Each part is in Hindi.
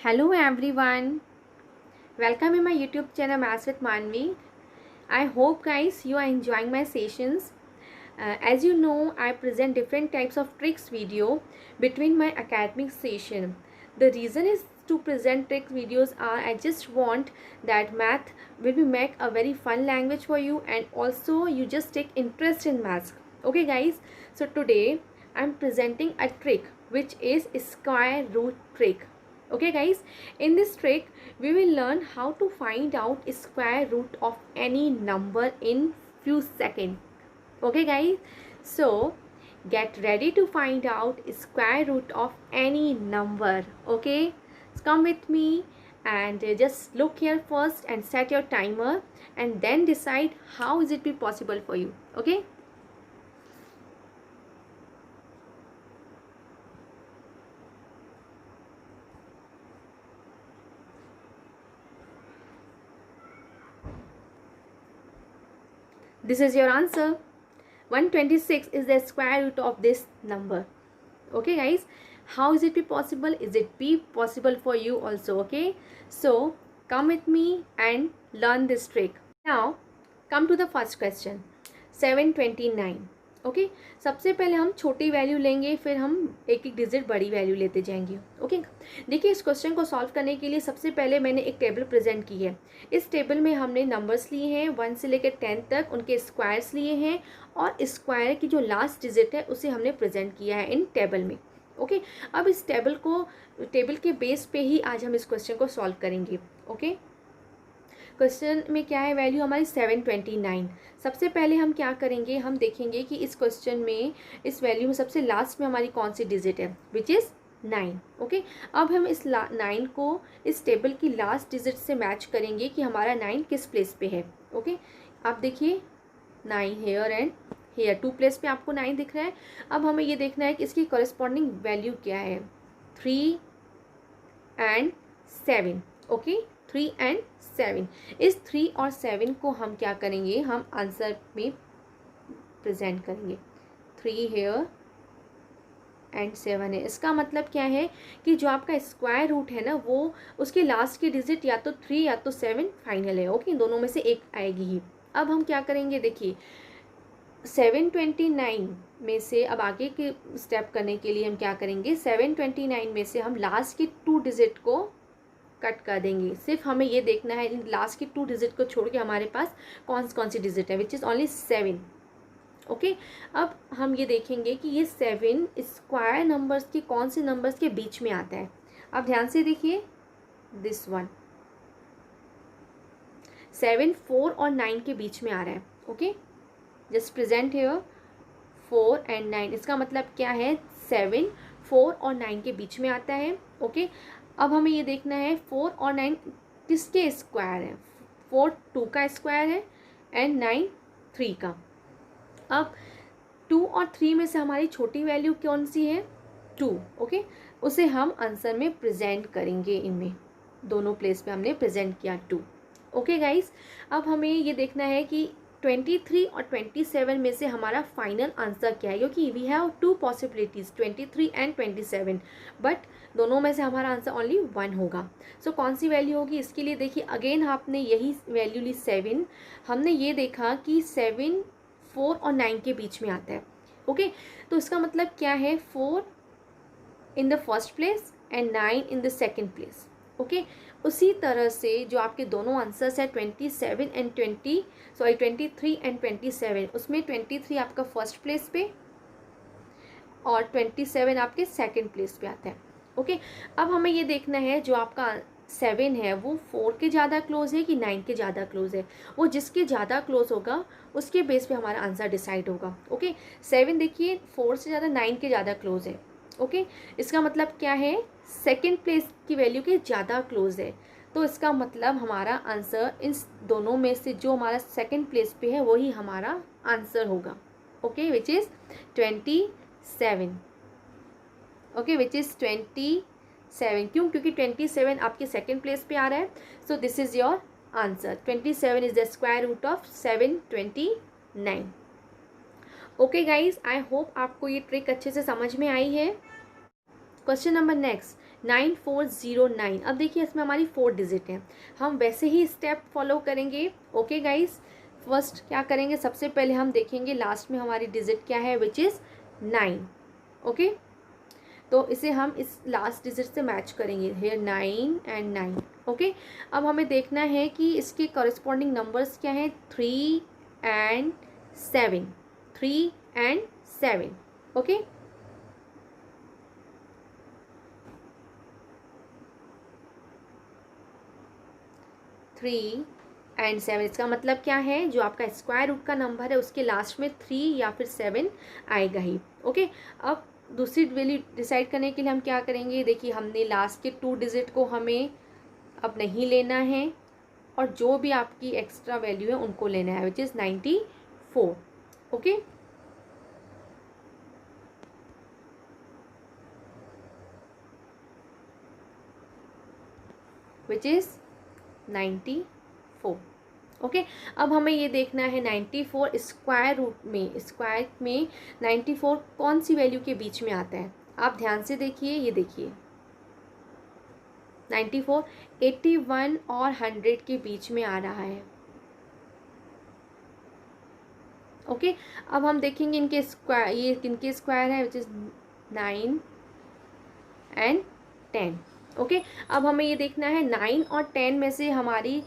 Hello everyone, welcome in my YouTube channel Maths with Manvi. I hope guys you are enjoying my sessions. As you know, I present different types of tricks video between my academic session. The reason is to present trick videos are I just want that math will be make a very fun language for you and also you just take interest in maths. Okay guys, so today I'm presenting a trick which is square root trick. Okay guys, in this trick we will learn how to find out square root of any number in few seconds. Okay guys, so get ready to find out square root of any number. Okay, so come with me and just look here first and set your timer and then decide how is it be possible for you. Okay, this is your answer. 126 is the square root of this number. Okay guys, how is it be possible? Is it be possible for you also? Okay, so come with me and learn this trick. Now come to the first question. 729. Okay, सबसे पहले हम छोटी वैल्यू लेंगे, फिर हम एक एक डिजिट बड़ी वैल्यू लेते जाएंगे. ओके, देखिए इस क्वेश्चन को सॉल्व करने के लिए सबसे पहले मैंने एक टेबल प्रेजेंट की है. इस टेबल में हमने नंबर्स लिए हैं 1 से लेकर 10 तक, उनके स्क्वायर्स लिए हैं और स्क्वायर की जो लास्ट डिजिट है उसे हमने प्रेजेंट किया है इन टेबल में. ओके, अब इस टेबल के बेस पे ही आज हम इस क्वेश्चन को सॉल्व करेंगे. ओके, क्वेश्चन में क्या है, वैल्यू हमारी 729. सबसे पहले हम क्या करेंगे, हम देखेंगे कि इस क्वेश्चन में इस वैल्यू में सबसे लास्ट में हमारी कौन सी डिजिट है, विच इज़ 9. ओके, अब हम इस 9 को इस टेबल की लास्ट डिजिट से मैच करेंगे कि हमारा 9 किस प्लेस पे है. ओके, आप देखिए 9 हेयर एंड हेयर 2 प्लेस पे आपको 9 दिख रहा है. अब हमें ये देखना है कि इसकी कॉरेस्पॉन्डिंग वैल्यू क्या है, 3 एंड 7. Okay, 3 and 7. इस 3 और 7 को हम क्या करेंगे, हम आंसर में प्रेजेंट करेंगे. 3 हेयर एंड 7 है. इसका मतलब क्या है कि जो आपका स्क्वायर रूट है ना, वो उसके लास्ट की डिजिट या तो 3 या तो 7 फाइनल है. ओके, दोनों में से एक आएगी ही. अब हम क्या करेंगे, देखिए 729 में से अब आगे के स्टेप करने के लिए हम क्या करेंगे, 729 में से हम लास्ट की 2 डिजिट को कट कर देंगे. सिर्फ हमें ये देखना है इन लास्ट की 2 डिजिट को छोड़ के हमारे पास कौन सी डिजिट है, विच इज़ ओनली 7. ओके, अब हम ये देखेंगे कि ये 7 स्क्वायर नंबर्स के कौन से नंबर्स के बीच में आता है. अब ध्यान से देखिए दिस वन, 7 4 और 9 के बीच में आ रहा है. Okay, just present here 4 and 9. इसका मतलब क्या है, 7 4 और 9 के बीच में आता है. ओके, अब हमें ये देखना है 4 और 9 किसके स्क्वायर है. 4 2 का स्क्वायर है एंड 9 3 का. अब 2 और 3 में से हमारी छोटी वैल्यू कौन सी है, 2. ओके, उसे हम आंसर में प्रेजेंट करेंगे. इनमें दोनों प्लेस पे हमने प्रेजेंट किया 2. ओके गाइस, अब हमें ये देखना है कि 23 और 27 में से हमारा फाइनल आंसर क्या है, क्योंकि we have 2 possibilities 23 and 27, but दोनों में से हमारा आंसर ओनली 1 होगा. सो कौन सी वैल्यू होगी, इसके लिए देखिए अगेन आपने यही वैल्यू ली 7. हमने ये देखा कि 7 4 और 9 के बीच में आता है. ओके, तो इसका मतलब क्या है, 4 in the first place and 9 in the second place. Okay, उसी तरह से जो आपके दोनों आंसर्स है 23 एंड 27, उसमें 23 आपका फर्स्ट प्लेस पे और 27 आपके सेकंड प्लेस पे आता है. ओके, अब हमें ये देखना है जो आपका 7 है वो 4 के ज़्यादा क्लोज है कि 9 के ज़्यादा क्लोज है. वो जिसके ज़्यादा क्लोज होगा उसके बेस पे हमारा आंसर डिसाइड होगा. ओके, 7 देखिए 4 से ज़्यादा 9 के ज़्यादा क्लोज है. ओके, इसका मतलब क्या है, सेकंड प्लेस की वैल्यू के ज़्यादा क्लोज है. तो इसका मतलब हमारा आंसर इन दोनों में से जो हमारा सेकंड प्लेस पे है वही हमारा आंसर होगा. Okay, which is 27. Okay, which is 27. क्यों, क्योंकि 27 आपके सेकंड प्लेस पे आ रहा है. So this is your answer. 27 is the square root of 729. Okay guys, I hope आपको ये ट्रिक अच्छे से समझ में आई है. Question number next, 9409। अब देखिए इसमें हमारी 4 डिजिट हैं, हम वैसे ही स्टेप फॉलो करेंगे। ओके गाइस, फर्स्ट क्या करेंगे, सबसे पहले हम देखेंगे लास्ट में हमारी डिजिट क्या है, विच इज़ 9। ओके, तो इसे हम इस लास्ट डिजिट से मैच करेंगे, हेयर 9 एंड 9। ओके, अब हमें देखना है कि इसके कॉरेस्पॉन्डिंग नंबर्स क्या हैं, 3 एंड 7, 3 एंड 7। ओके, 3 एंड 7, इसका मतलब क्या है, जो आपका स्क्वायर रूट का नंबर है उसके लास्ट में 3 या फिर 7 आएगा ही। ओके, अब दूसरी वैल्यू डिसाइड करने के लिए हम क्या करेंगे, देखिए हमने लास्ट के 2 डिजिट को हमें अब नहीं लेना है, और जो भी आपकी एक्स्ट्रा वैल्यू है उनको लेना है, which is 94। Okay, which is 94। Okay, अब हमें ये देखना है 94 स्क्वायर रूट में, स्क्वायर में 94 कौन सी वैल्यू के बीच में आता है। आप ध्यान से देखिए, ये देखिए 94 81 और 100 के बीच में आ रहा है। ओके, अब हम देखेंगे इनके स्क्वायर, ये किनके स्क्वायर है, विच इज़ 9 एंड 10। ओके, अब हमें ये देखना है 9 और 10 में से हमारी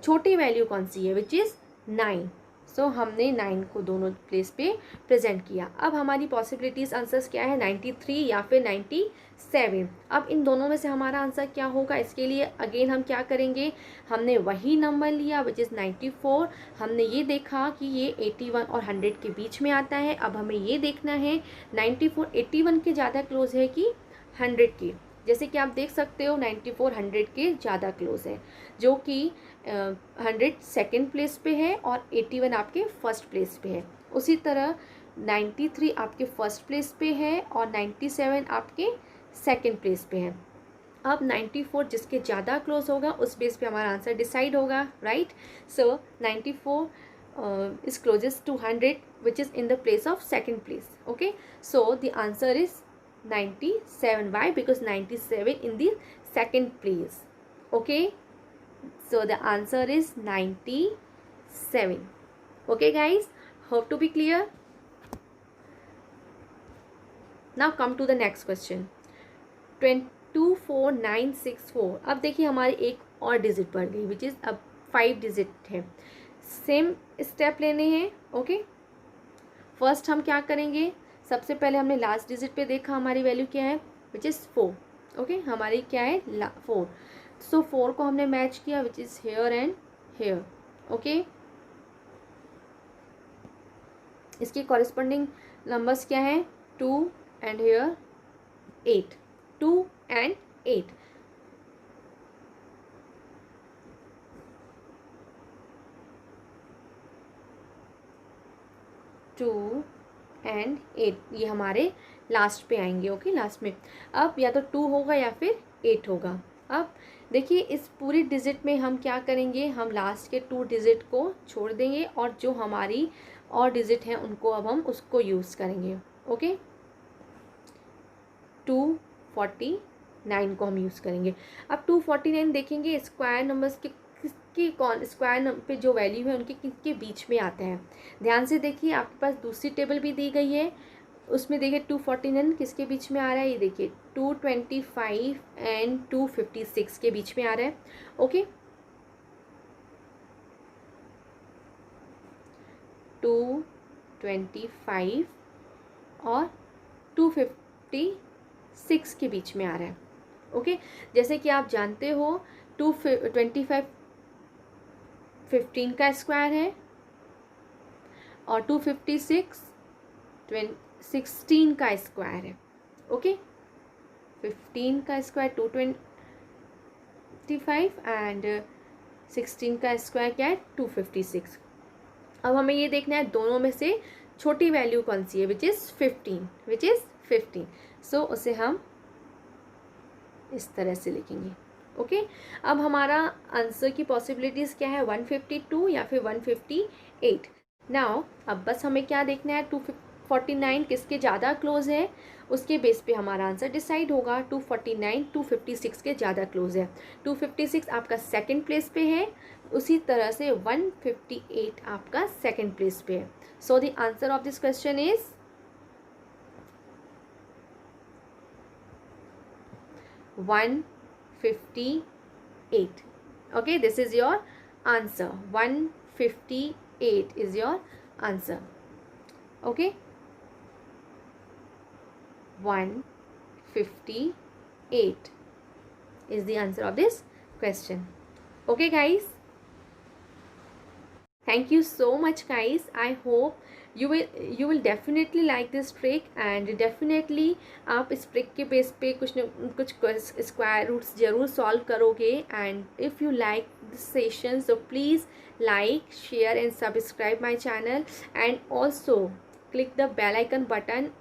छोटी वैल्यू कौन सी है, विच इज़ 9। सो हमने 9 को दोनों प्लेस पे प्रेजेंट किया। अब हमारी पॉसिबिलिटीज़ आंसर्स क्या है, 93 या फिर 97। अब इन दोनों में से हमारा आंसर क्या होगा, इसके लिए अगेन हम क्या करेंगे, हमने वही नंबर लिया विच इज़ 94। हमने ये देखा कि ये 81 और 100 के बीच में आता है। अब हमें ये देखना है 94 81 के ज़्यादा क्लोज है कि 100 के। जैसे कि आप देख सकते हो 94 100 के ज़्यादा क्लोज है, जो कि 100 सेकेंड प्लेस पे है और 81 आपके फर्स्ट प्लेस पे है। उसी तरह 93 आपके फर्स्ट प्लेस पे है और 97 आपके सेकेंड प्लेस पे है। अब 94 जिसके ज़्यादा क्लोज होगा उस बेस पे हमारा आंसर डिसाइड होगा, right. So 94 is closest to 100 which is in the place of second place. Okay, so the answer is 97. Why? Because 97 in the second place. Okay, so the answer is 97. Okay guys, hope to be clear. Now come to the next question. 24964। अब देखिए हमारी एक और डिजिट बढ़ गई, विच इज़ अब 5 डिजिट है। सेम स्टेप लेने हैं। ओके, फर्स्ट हम क्या करेंगे, सबसे पहले हमने लास्ट डिजिट पे देखा हमारी वैल्यू क्या है, विच इज़ 4। ओके, हमारी क्या है 4। सो 4 को हमने मैच किया which is here and here. Okay, इसकी कॉरेस्पॉन्डिंग नंबर्स क्या है, 2 and here 8, 2 and 8। Two and 8 ये हमारे लास्ट पे आएंगे। ओके, लास्ट में अब या तो 2 होगा या फिर 8 होगा। अब देखिए इस पूरी डिजिट में हम क्या करेंगे, हम लास्ट के 2 डिजिट को छोड़ देंगे और जो हमारी और डिजिट हैं उनको अब हम उसको यूज़ करेंगे। ओके, 249 को हम यूज़ करेंगे। अब 249 देखेंगे स्क्वायर नंबर्स के किसके कौन स्क्वायर नंबर पे जो वैल्यू है उनके किसके बीच में आते हैं। ध्यान से देखिए, आपके पास दूसरी टेबल भी दी गई है, उसमें देखिए 249 किसके बीच में आ रहा है, ये देखिए 225 एंड 256 के बीच में आ रहा है। ओके, 225 और 256 के बीच में आ रहा है। ओके, जैसे कि आप जानते हो 225 15 का स्क्वायर है और 256 16 का स्क्वायर है। ओके, 15 का स्क्वायर 225 एंड 16 का स्क्वायर क्या है 256। अब हमें ये देखना है दोनों में से छोटी वैल्यू कौन सी है, विच इज़ 15। सो उसे हम इस तरह से लिखेंगे। ओके, अब हमारा आंसर की पॉसिबिलिटीज़ क्या है, 152 या फिर 158। नाउ अब बस हमें क्या देखना है, 249 किसके ज़्यादा क्लोज है, उसके बेस पे हमारा आंसर डिसाइड होगा। 249 256 के ज़्यादा क्लोज है। 256 आपका सेकंड प्लेस पे है, उसी तरह से 158 आपका सेकंड प्लेस पे है। सो the answer of this question is 158. Okay, this is your answer. 158 is your answer. Okay, 158 is the answer of this question. Okay guys, thank you so much guys. I hope you will definitely like this trick, and definitely आप इस ट्रिक के बेस पे कुछ न कुछ स्क्वायर रूट्स ज़रूर सॉल्व करोगे. And if you like this session, so please like, share and subscribe my channel, and also click the bell icon button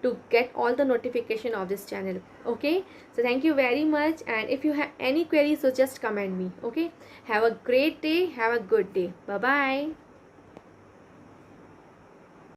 to get all the notification of this channel. Okay, so thank you very much, and if you have any queries, so just comment me. Okay, have a great day, have a good day. Bye bye.